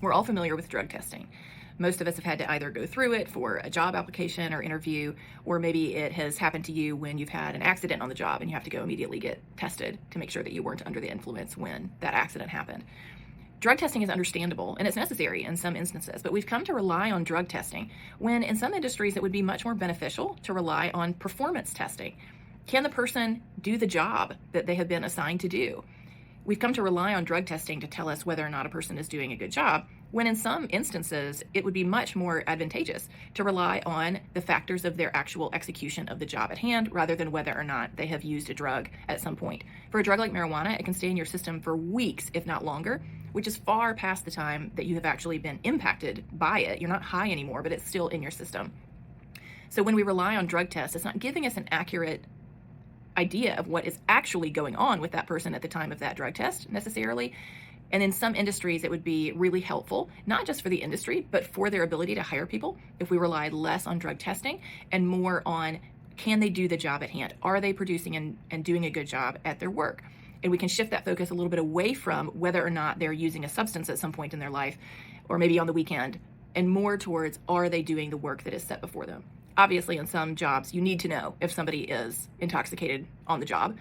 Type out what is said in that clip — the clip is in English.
We're all familiar with drug testing. Most of us have had to either go through it for a job application or interview, or maybe it has happened to you when you've had an accident on the job and you have to go immediately get tested to make sure that you weren't under the influence when that accident happened. Drug testing is understandable and it's necessary in some instances, but we've come to rely on drug testing when in some industries it would be much more beneficial to rely on performance testing. Can the person do the job that they have been assigned to do? We've come to rely on drug testing to tell us whether or not a person is doing a good job, when in some instances it would be much more advantageous to rely on the factors of their actual execution of the job at hand rather than whether or not they have used a drug at some point. For a drug like marijuana, it can stay in your system for weeks, if not longer, which is far past the time that you have actually been impacted by it. You're not high anymore, but it's still in your system. So when we rely on drug tests, it's not giving us an accurate idea of what is actually going on with that person at the time of that drug test necessarily. And in some industries, it would be really helpful, not just for the industry, but for their ability to hire people if we relied less on drug testing and more on, can they do the job at hand? Are they producing and doing a good job at their work? And we can shift that focus a little bit away from whether or not they're using a substance at some point in their life, or maybe on the weekend, and more towards, are they doing the work that is set before them? Obviously, in some jobs, you need to know if somebody is intoxicated on the job.